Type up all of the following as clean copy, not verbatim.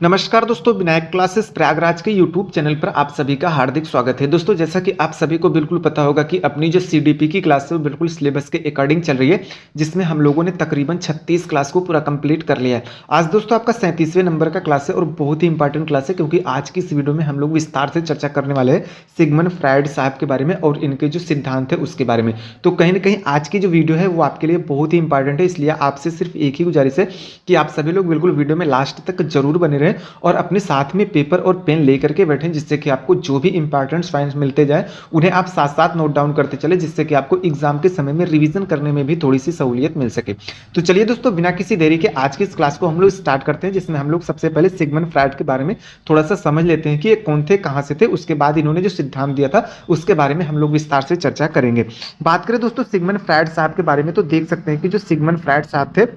नमस्कार दोस्तों, विनायक क्लासेस प्रयागराज के यूट्यूब चैनल पर आप सभी का हार्दिक स्वागत है। दोस्तों, जैसा कि आप सभी को बिल्कुल पता होगा कि अपनी जो सीडीपी की क्लास है वो बिल्कुल सिलेबस के अकॉर्डिंग चल रही है, जिसमें हम लोगों ने तकरीबन 36 क्लास को पूरा कंप्लीट कर लिया है। आज दोस्तों आपका 37वें नंबर का क्लास है और बहुत ही इंपॉर्टेंट क्लास है, क्योंकि आज की इस वीडियो में हम लोग विस्तार से चर्चा करने वाले हैं सिगमंड फ्रायड साहब के बारे में और इनके जो सिद्धांत है उसके बारे में। तो कहीं ना कहीं आज की जो वीडियो है वो आपके लिए बहुत ही इंपॉर्टेंट है, इसलिए आपसे सिर्फ एक ही गुजारिश है कि आप सभी लोग बिल्कुल वीडियो में लास्ट तक जरूर बने रहें और अपने साथ में पेपर और पेन लेकर के बैठें, जिससे कि आपको जो भी इंपॉर्टेंट पॉइंट्स मिलते जाए उन्हें आप साथ साथ नोट डाउन करते चले, जिससे कि आपको एग्जाम के समय में रिवीजन करने में भी थोड़ी सी सहूलियत मिल सके। तो चलिए दोस्तों, बिना किसी देरी के आज की इस क्लास को हम लोग स्टार्ट करते हैं, जिसमें हम लोग सबसे पहले सिगमंड फ्रायड के बारे में थोड़ा सा समझ लेते हैं कि ये कौन थे, कहां से थे, उसके बाद इन्होंने जो सिद्धांत दिया था उसके बारे में हम लोग विस्तार से चर्चा करेंगे। बात करें दोस्तों सिगमंड फ्रायड साहब के बारे में, तो देख सकते हैं कि जो सिगमंड फ्रायड साहब थे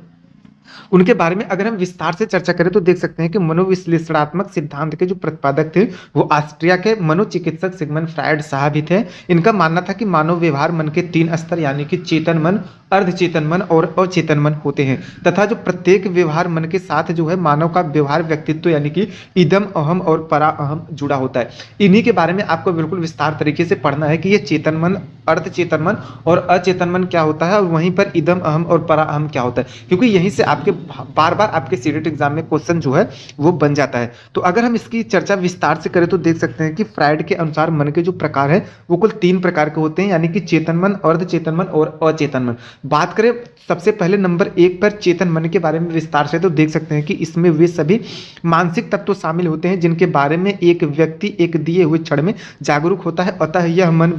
उनके बारे में अगर हम विस्तार से चर्चा करें तो देख सकते हैं कि मनोविश्लेषणात्मक सिद्धांत के जो प्रतिपादक थे वो ऑस्ट्रिया के मनोचिकित्सक सिगमंड फ्रायड साहब ही थे। इनका मानना था कि मानव व्यवहार मन के 3 स्तर यानी कि चेतन मन, अर्धचेतन मन और अचेतन मन होते हैं, तथा जो प्रत्येक व्यवहार मन के साथ जो है मानव का व्यवहार व्यक्तित्व यानी कि इदम अहम और परा अहम जुड़ा होता है। इन्हीं के बारे में आपको बिल्कुल विस्तार तरीके से पढ़ना है कि ये चेतन मन, अर्धचेतन मन और अचेतन मन क्या होता है और वहीं पर इदम अहम और परा अहम क्या होता है, क्योंकि यहीं से आपके बार बार आपके सीटेट एग्जाम में क्वेश्चन जो है वो बन जाता है। तो अगर हम इसकी चर्चा विस्तार से करें तो देख सकते हैं कि फ्रायड के अनुसार मन के जो प्रकार है वो कुल 3 प्रकार के होते हैं, यानी कि चेतन मन, अर्धचेतन मन और अचेतन मन। बात करें सबसे पहले नंबर 1 पर चेतन मन के बारे में विस्तार से, तो देख सकते हैं कि इसमें वे सभी मानसिक तत्व शामिल होते हैं जिनके बारे में एक व्यक्ति एक दिए हुए क्षण में जागरूक होता है, अतः यह मन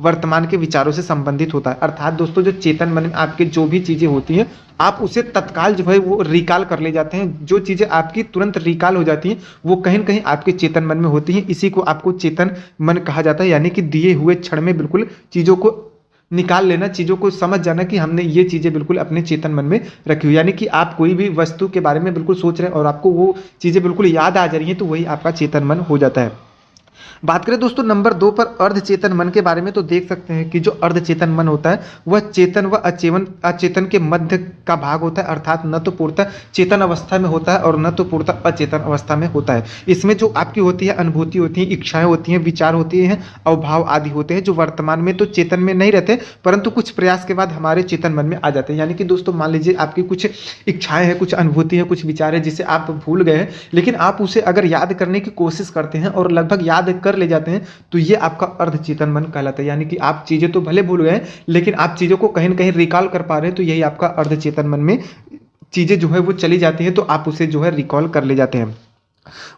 वर्तमान के विचारों से संबंधित होता है। अर्थात दोस्तों, जो चेतन मन में आपके जो भी चीजें होती हैं आप उसे तत्काल जो है वो रिकॉल कर ले जाते हैं। जो चीजें आपकी तुरंत रिकॉल हो जाती हैं वो कहीं ना कहीं आपके चेतन मन में होती हैं। इसी को आपको चेतन मन कहा जाता है, यानी कि दिए हुए क्षण में बिल्कुल चीजों को निकाल लेना, चीजों को समझ जाना कि हमने ये चीजें बिल्कुल अपने चेतन मन में रखी हुई, यानी कि आप कोई भी वस्तु के बारे में बिल्कुल सोच रहे हैं और आपको वो चीजें बिल्कुल याद आ जा रही हैं, तो वही आपका चेतन मन हो जाता है। बात करें दोस्तों नंबर 2 पर अर्धचेतन मन के बारे में, तो देख सकते हैं कि जो अर्धचेतन मन होता है वह चेतन व अचेतन के मध्य का भाग होता है, अर्थात न तो पूर्णतः चेतन अवस्था में होता है और न तो पूर्णतः अचेतन अवस्था में होता है। इसमें जो आपकी होती है अनुभूति होती है, इच्छाएं होती हैं, विचार होती हैं, अवभाव आदि होते हैं, जो वर्तमान में तो चेतन में नहीं रहते परंतु कुछ प्रयास के बाद हमारे चेतन मन में आ जाते हैं। यानी कि दोस्तों मान लीजिए आपकी कुछ इच्छाएं हैं, कुछ अनुभूति है, कुछ विचार है जिसे आप भूल गए हैं, लेकिन आप उसे अगर याद करने की कोशिश करते हैं और लगभग याद कर ले जाते हैं तो ये आपका अर्धचेतन मन कहलाता है। यानी कि आप चीजें तो भले भूल गए लेकिन आप चीजों को कहीं ना कहीं रिकॉल कर पा रहे हैं, तो यही आपका अर्धचेतन मन में चीजें जो है वो चली जाती हैं, तो आप उसे जो है रिकॉल कर ले जाते हैं।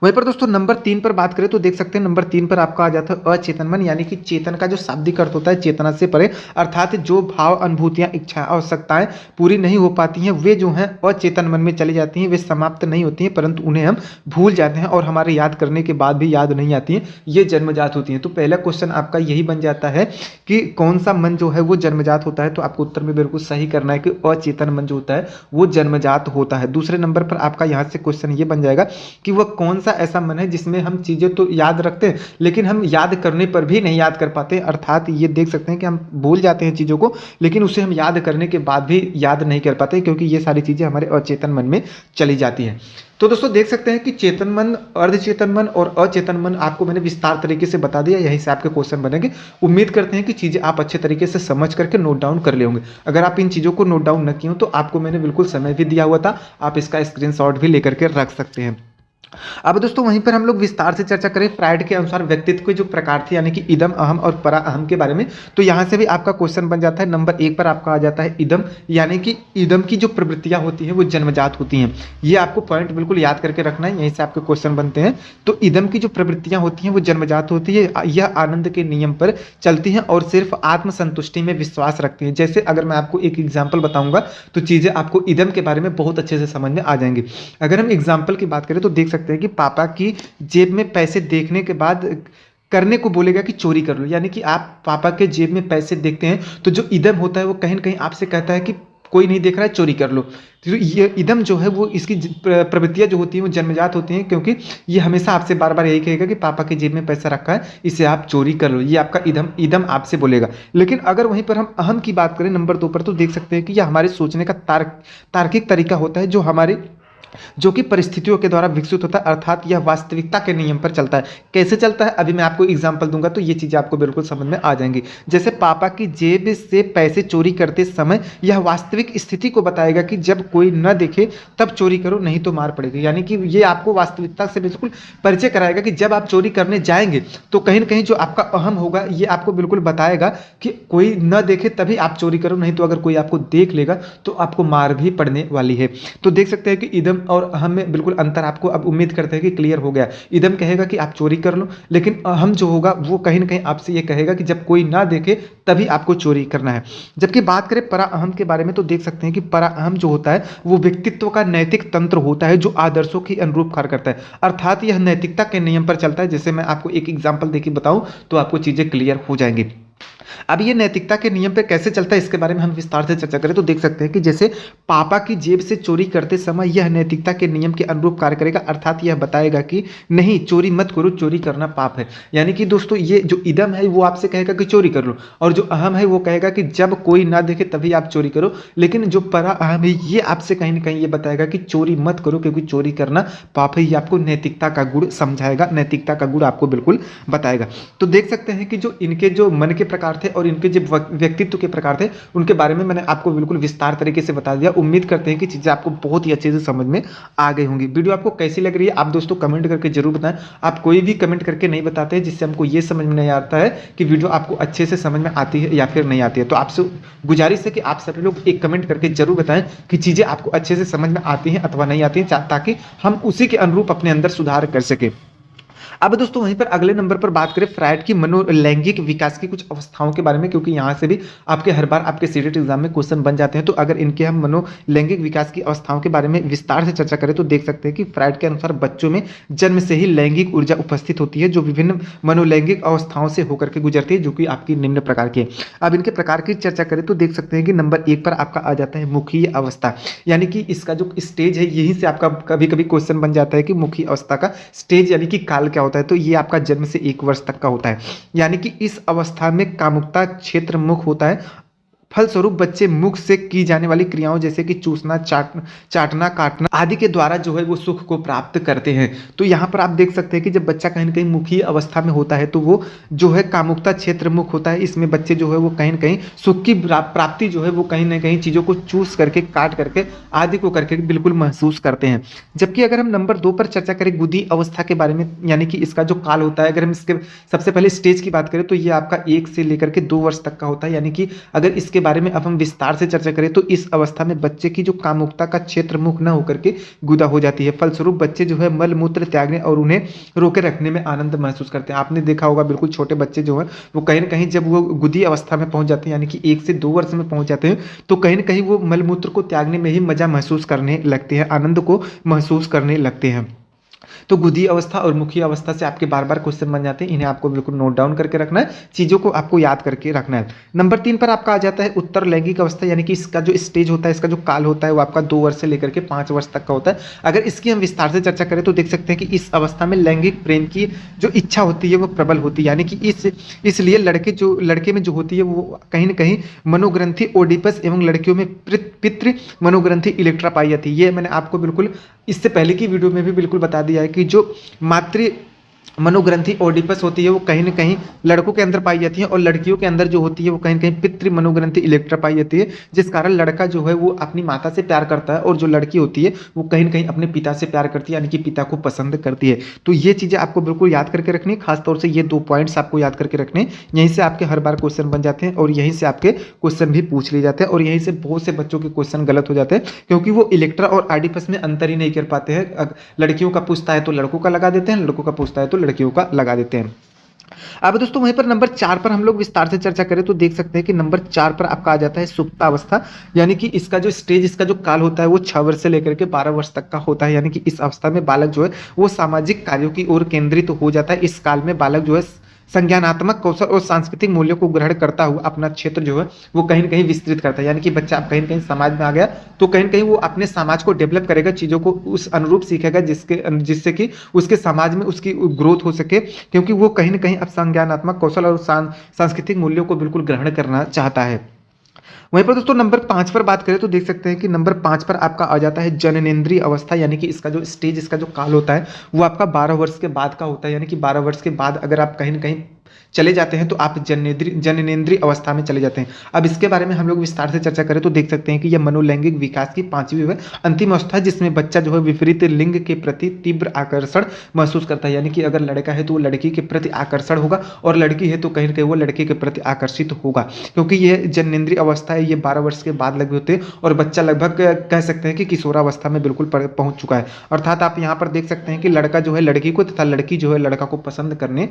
वहीं पर दोस्तों नंबर 3 पर बात करें तो देख सकते हैं नंबर 3 पर आपका आ जाता है अचेतन मन, यानी कि चेतन का जो शाब्दिक अर्थ होता है चेतना से परे, अर्थात जो भाव, अनुभूतियां, इच्छाएं, आवश्यकताएं पूरी नहीं हो पाती हैं वे जो हैं अचेतन मन में चली जाती हैं, वे समाप्त नहीं होती हैं परंतु उन्हें हम भूल जाते हैं और हमारे याद करने के बाद भी याद नहीं आती हैं, ये जन्मजात होती हैं। तो पहला क्वेश्चन आपका यही बन जाता है कि कौन सा मन जो है वो जन्मजात होता है, तो आपको उत्तर में बिल्कुल सही करना है कि अचेतन मन जो होता है वो जन्मजात होता है। दूसरे नंबर पर आपका यहाँ से क्वेश्चन ये बन जाएगा कि वह कौन सा ऐसा मन है जिसमें हम चीजें तो याद रखते हैं लेकिन हम याद करने पर भी नहीं याद कर पाते, अर्थात ये देख सकते हैं कि हम भूल जाते हैं चीजों को लेकिन उसे हम याद करने के बाद भी याद नहीं कर पाते, क्योंकि ये सारी चीजें हमारे अचेतन मन में चली जाती हैं। तो दोस्तों देख सकते हैं कि चेतन मन, अर्धचेतन मन और अचेतन मन आपको मैंने विस्तार तरीके से बता दिया, यहीं से आपके क्वेश्चन बनेंगे। उम्मीद करते हैं कि चीजें आप अच्छे तरीके से समझ करके नोट डाउन कर ले होंगे। अगर आप इन चीजों को नोट डाउन न किए हो तो आपको मैंने बिल्कुल समय भी दिया हुआ था, आप इसका स्क्रीनशॉट भी लेकर के रख सकते हैं। अब दोस्तों वहीं पर हम लोग विस्तार से चर्चा करें फ्रायड के अनुसार व्यक्तित्व के जो प्रकार थे, यानी कि इदम, अहम और परा अहम के बारे में, तो यहां से भी आपका क्वेश्चन बन जाता है। नंबर 1 पर आपका आ जाता है इदम, यानी कि इदम की जो प्रवृत्तियां होती हैं वो जन्मजात होती हैं। ये आपको पॉइंट बिल्कुल याद करके रखना है, यहीं से आपके क्वेश्चन बनते हैं। तो इदम की जो प्रवृत्तियां होती हैं वो जन्मजात होती है, यह आनंद के नियम पर चलती हैं और सिर्फ आत्मसंतुष्टि में विश्वास रखती हैं। जैसे अगर मैं आपको एक एग्जाम्पल बताऊंगा तो चीजें आपको इदम के बारे में बहुत अच्छे से समझ में आ जाएंगी। अगर हम एग्जाम्पल की बात करें तो देख सकते हैं कि पापा की जेब में पैसे देखने के बाद करने को बोलेगा कि चोरी कर लो, यानी कि आप पापा के जेब में पैसे देखते हैं तो जो इदम होता है वो कहीं ना कहीं आपसे कहता है कि कोई नहीं देख रहा है, चोरी कर लो। तो ये इदम जो है वो इसकी प्रवृत्तियां जो होती हैं वो जन्मजात होती हैं, क्योंकि ये हमेशा आपसे बार बार यही कहेगा कि पापा के जेब में पैसा रखा है, इसे आप चोरी कर लो, ये आपका इदम आपसे बोलेगा। लेकिन अगर वहीं पर हम अहम की बात करें नंबर 2 पर, तो देख सकते हैं कि यह हमारे सोचने का तार्किक तरीका होता है, जो हमारे जो कि परिस्थितियों के द्वारा विकसित होता है, अर्थात यह वास्तविकता के नियम पर चलता है। कैसे चलता है, अभी मैं आपको एग्जांपल दूंगा तो ये चीज़ें आपको बिल्कुल समझ में आ जाएंगी। जैसे पापा की जेब से पैसे चोरी करते समय यह वास्तविक स्थिति को बताएगा कि जब कोई न देखे तब चोरी करो, नहीं तो मार पड़ेगी। यानी कि ये आपको वास्तविकता से बिल्कुल परिचय कराएगा कि जब आप चोरी करने जाएंगे तो कहीं ना कहीं जो आपका अहम होगा ये आपको बिल्कुल बताएगा कि कोई न देखे तभी आप चोरी करो, नहीं तो अगर कोई आपको देख लेगा तो आपको मार भी पड़ने वाली है। तो देख सकते हैं कि इदम और अहम में बिल्कुल अंतर आपको अब उम्मीद करते हैं कि क्लियर हो गया। इदम कहेगा कि आप चोरी कर लो, लेकिन अहम जो होगा वो कहीं ना कहीं आपसे ये कहेगा कि जब कोई ना देखे तभी आपको चोरी करना है। जबकि बात करें परा अहम के बारे में तो देख सकते हैं कि परा अहम जो होता है वो व्यक्तित्व का नैतिक तंत्र होता है जो आदर्शों के अनुरूप कार्य करता है, अर्थात यह नैतिकता के नियम पर चलता है। जैसे मैं आपको एक एग्जाम्पल देके बताऊं तो आपको चीजें क्लियर हो जाएंगी। अब ये नैतिकता के नियम पे कैसे चलता है इसके बारे में हम विस्तार से चर्चा करें तो देख सकते हैं कि जैसे पापा की जेब से चोरी करते समय यह नैतिकता के नियम के अनुरूप कार्य करेगा, अर्थात यह बताएगा कि नहीं चोरी मत करो, चोरी करना पाप है। यानी कि दोस्तों ये जो इदम है वो आपसे कहेगा कि चोरी कर लो, और जो अहम है वो कहेगा कि जब कोई ना देखे तभी आप चोरी करो। लेकिन जो परा अहम है ये आपसे कहीं ना कहीं ये बताएगा कि चोरी मत करो क्योंकि चोरी करना पाप है। ये आपको नैतिकता का गुण समझाएगा, नैतिकता का गुण आपको बिल्कुल बताएगा। तो देख सकते हैं कि जो इनके जो मन के प्रकार थे और इनके जो व्यक्तित्व के प्रकार थे उनके बारे में मैंने आपको बिल्कुल विस्तार तरीके से बता दिया। उम्मीद करते हैं कि चीजें आपको बहुत ही अच्छे से समझ में आ गई होंगी। वीडियो आपको कैसी लग रही है आप दोस्तों कमेंट करके जरूर बताएं। आप कोई भी कमेंट करके नहीं बताते हैं जिससे हमको ये समझ में नहीं आता है कि वीडियो आपको अच्छे से समझ में आती है या फिर नहीं आती है। तो आपसे गुजारिश है कि आप सभी लोग एक कमेंट करके जरूर बताएं कि चीजें आपको अच्छे से समझ में आती हैं अथवा नहीं आती हैं, ताकि हम उसी के अनुरूप अपने अंदर सुधार कर सके। अब दोस्तों वहीं पर अगले नंबर पर बात करें फ्रायड की मनोलैंगिक विकास की कुछ अवस्थाओं के बारे में, क्योंकि यहां से भी आपके हर बार आपके सीटेट एग्जाम में क्वेश्चन बन जाते हैं। तो अगर इनके हम मनोलैंगिक विकास की अवस्थाओं के बारे में विस्तार से चर्चा करें तो देख सकते हैं कि फ्रायड के अनुसार बच्चों में जन्म से ही लैंगिक ऊर्जा उपस्थित होती है जो विभिन्न मनोलैंगिक अवस्थाओं से होकर के गुजरती है, जो कि आपकी निम्न प्रकार की है। अब इनके प्रकार की चर्चा करें तो देख सकते हैं कि नंबर 1 पर आपका आ जाता है मुखीय अवस्था, यानी कि इसका जो स्टेज है यहीं से आपका कभी कभी क्वेश्चन बन जाता है कि मुखीय अवस्था का स्टेज यानी कि काल क्या होता है। तो ये आपका जन्म से 1 वर्ष तक का होता है, यानी कि इस अवस्था में कामुकता क्षेत्र मुख होता है। फलस्वरूप बच्चे मुख से की जाने वाली क्रियाओं जैसे कि चूसना, चाटना, काटना आदि के द्वारा जो है वो सुख को प्राप्त करते हैं। तो यहाँ पर आप देख सकते हैं कि जब बच्चा कहीं ना कहीं मुखी अवस्था में होता है तो वो जो है कामुकता क्षेत्र मुख होता है। इसमें बच्चे जो है वो कहीं ना कहीं सुख की प्राप्ति जो है वो कहीं ना कहीं चीज़ों को चूस करके, काट करके आदि को करके बिल्कुल महसूस करते हैं। जबकि अगर हम नंबर 2 पर चर्चा करें गुदी अवस्था के बारे में, यानी कि इसका जो काल होता है, अगर हम इसके सबसे पहले स्टेज की बात करें तो ये आपका 1 से लेकर के 2 वर्ष तक का होता है। यानी कि अगर इसके बारे में अब हम विस्तार से चर्चा करें तो इस अवस्था में बच्चे की जो कामुकता का क्षेत्र मुख न होकर के गुदा हो जाती है। फलस्वरूप बच्चे जो है मल मूत्र त्यागने और उन्हें रोके रखने में आनंद महसूस करते हैं। आपने देखा होगा बिल्कुल छोटे बच्चे जो है वो कहीं ना कहीं जब वो गुदी अवस्था में पहुंच जाते हैं, यानी कि 1 से 2 वर्ष में पहुंच जाते हैं, तो कहीं ना कहीं वो मल मूत्र को त्यागने में ही मजा महसूस करने लगते हैं, आनंद को महसूस करने लगते हैं। तो गुदी अवस्था और मुखी अवस्था से आपके बार बार क्वेश्चन बन जाते हैं, इन्हें आपको बिल्कुल नोट डाउन करके रखना है, चीज़ों को आपको याद करके रखना है। नंबर 3 पर आपका आ जाता है उत्तर लैंगिक अवस्था, यानी कि इसका जो स्टेज होता है, इसका जो काल होता है वो आपका 2 वर्ष से लेकर के 5 वर्ष तक का होता है। अगर इसकी हम विस्तार से चर्चा करें तो देख सकते हैं कि इस अवस्था में लैंगिक प्रेम की जो इच्छा होती है वो प्रबल होती है, यानी कि इसलिए लड़के में जो होती है वो कहीं ना कहीं मनोग्रंथि ओडिपस एवं लड़कियों में पितृ मनोग्रंथि इलेक्ट्रा पाई जाती है। ये मैंने आपको बिल्कुल इससे पहले की वीडियो में भी बिल्कुल बता दिया है कि जो मातृ मनोग्रंथि ओडिपस होती है वो कहीं ना कहीं लड़कों के अंदर पाई जाती है और लड़कियों के अंदर जो होती है वो कहीं ना कहीं पितृ मनोग्रंथि इलेक्ट्रा पाई जाती है, जिस कारण लड़का जो है वो अपनी माता से प्यार करता है और जो लड़की होती है वो कहीं ना कहीं अपने पिता से प्यार करती है, यानी कि पिता को पसंद करती है। तो ये चीज़ें आपको बिल्कुल याद करके रखनी है, खासतौर से ये 2 पॉइंट्स आपको याद करके रखने, यहीं से आपके हर बार क्वेश्चन बन जाते हैं और यहीं से आपके क्वेश्चन भी पूछ लिए जाते हैं और यहीं से बहुत से बच्चों के क्वेश्चन गलत हो जाते हैं, क्योंकि वो इलेक्ट्रा और आडिपस में अंतर ही नहीं कर पाते हैं। लड़कियों का पूछता है तो लड़कों का लगा देते हैं, लड़कों का पूछता है तो लड़कियों का लगा देते हैं। अब दोस्तों वहीं पर नंबर 4 पर हम लोग विस्तार से चर्चा करें तो देख सकते हैं कि नंबर 4 पर आपका आ जाता है सुप्तावस्था, यानी कि इसका जो स्टेज, इसका जो काल होता है वो 6 वर्ष से लेकर के 12 वर्ष तक का होता है। यानी कि इस अवस्था में बालक जो है वो सामाजिक कार्यों की ओर केंद्रित हो जाता है। इस काल में बालक जो है संज्ञानात्मक कौशल और सांस्कृतिक मूल्यों को ग्रहण करता हुआ अपना क्षेत्र जो है वो कहीं ना कहीं विस्तृत करता है। यानी कि बच्चा कहीं ना कहीं समाज में आ गया तो कहीं ना कहीं वो अपने समाज को डेवलप करेगा, चीज़ों को उस अनुरूप सीखेगा जिससे कि उसके समाज में उसकी ग्रोथ हो सके, क्योंकि वो कहीं ना कहीं अब संज्ञानात्मक कौशल और सांस्कृतिक मूल्यों को बिल्कुल ग्रहण करना चाहता है। वहीं पर दोस्तों नंबर 5 पर बात करें तो देख सकते हैं कि नंबर 5 पर आपका आ जाता है जननेंद्रिय अवस्था, यानी कि इसका जो स्टेज, इसका जो काल होता है वो आपका 12 वर्ष के बाद का होता है। यानी कि 12 वर्ष के बाद अगर आप कहीं न कहीं चले जाते हैं तो आप जननेंद्रिय अवस्था में चले जाते हैं। अब इसके बारे में हम लोग विस्तार से चर्चा करें तो देख सकते हैं कि यह मनोलैंगिक विकास की 5वीं व अंतिम अवस्था है, जिसमें बच्चा जो है विपरीत लिंग के प्रति तीव्र आकर्षण महसूस करता है। यानी कि अगर लड़का है तो वो लड़की के प्रति आकर्षण होगा और लड़की है तो कहीं न कहीं वो लड़के के प्रति आकर्षित होगा, क्योंकि ये जननेंद्रिय अवस्था है, ये 12 वर्ष के बाद लगे होते हैं और बच्चा लगभग कह सकते हैं कि किशोरावस्था में बिल्कुल पहुंच चुका है। अर्थात आप यहाँ पर देख सकते हैं कि लड़का जो है लड़की को तथा लड़की जो है लड़का को पसंद करने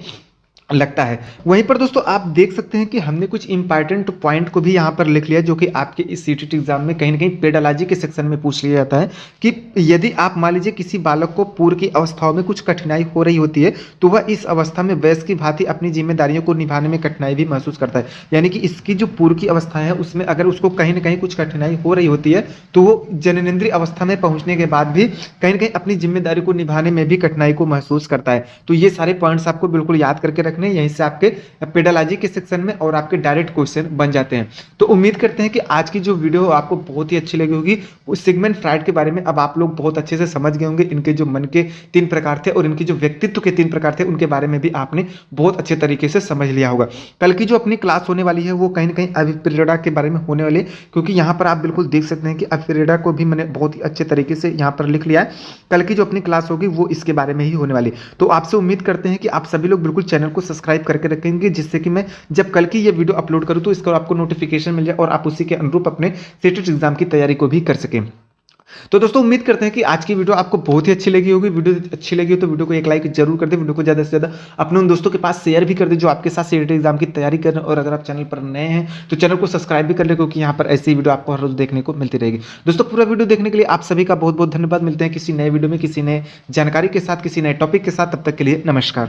लगता है। वहीं पर दोस्तों आप देख सकते हैं कि हमने कुछ इंपॉर्टेंट पॉइंट को भी यहाँ पर लिख लिया, जो कि आपके इस सीटीटी एग्जाम में कहीं ना कहीं पेडालॉजी के सेक्शन में पूछ लिया जाता है कि यदि आप मान लीजिए किसी बालक को पूर्व की अवस्थाओं में कुछ कठिनाई हो रही होती है तो वह इस अवस्था में वयस्क की भांति अपनी जिम्मेदारियों को निभाने में कठिनाई भी महसूस करता है। यानी कि इसकी जो पूर्व की अवस्था है उसमें अगर उसको कहीं ना कहीं कुछ कठिनाई हो रही होती है तो वो जननेंद्रिय अवस्था में पहुंचने के बाद भी कहीं ना कहीं अपनी जिम्मेदारी को निभाने में भी कठिनाई को महसूस करता है। तो ये सारे पॉइंट्स आपको बिल्कुल याद करके रखने, यहीं से आपके पेडालॉजी के सेक्शन में और आपके डायरेक्ट क्वेश्चन बन जाते हैं। तो उम्मीद करते हैं कि आज की जो वीडियो आपको बहुत ही अच्छी लगी होगी। उस सिगमेंट फ्राइड के बारे में अब आप लोग बहुत अच्छे से समझ गए होंगे। इनके जो मन के 3 प्रकार थे और इनके जो व्यक्तित्व के 3 प्रकार थे उनके बारे में भी आपने बहुत अच्छे तरीके से समझ लिया होगा। कल की जो अपनी क्लास होने वाली है वो कहीं ना कहीं अभिप्रेरणा के बारे में होने वाली है, क्योंकि यहाँ पर आप बिल्कुल देख सकते हैं कि अभिप्रेरणा को भी मैंने बहुत ही अच्छे तरीके से यहाँ पर लिख लिया है। कल की जो अपनी क्लास होगी वो इसके बारे में ही होने वाली। तो आपसे उम्मीद करते हैं कि आप सभी लोग बिल्कुल चैनल को सब्सक्राइब करके रखेंगे, जिससे कि मैं जब कल की ये वीडियो अपलोड करूं तो इसका आपको नोटिफिकेशन मिल जाए और आप उसी के अनुरूप अपने सीटेट एग्जाम की तैयारी को भी कर सकें। तो दोस्तों उम्मीद करते हैं कि आज की वीडियो आपको बहुत ही अच्छी लगी होगी। वीडियो अच्छी लगी हो तो वीडियो को एक लाइक जरूर कर दे, वीडियो को ज़्यादा से ज़्यादा अपने उन दोस्तों के पास शेयर भी कर दे जो आपके साथ सीटेट एग्जाम की तैयारी कर रहे हैं। और अगर आप चैनल पर नए हैं तो चैनल को सब्सक्राइब भी कर ले, क्योंकि यहाँ पर ऐसी वीडियो आपको हर रोज देखने को मिलती रहेगी। दोस्तों पूरा वीडियो देखने के लिए आप सभी का बहुत बहुत धन्यवाद। मिलते हैं किसी नए वीडियो में किसी नए जानकारी के साथ, किसी नए टॉपिक के साथ। तब तक के लिए नमस्कार।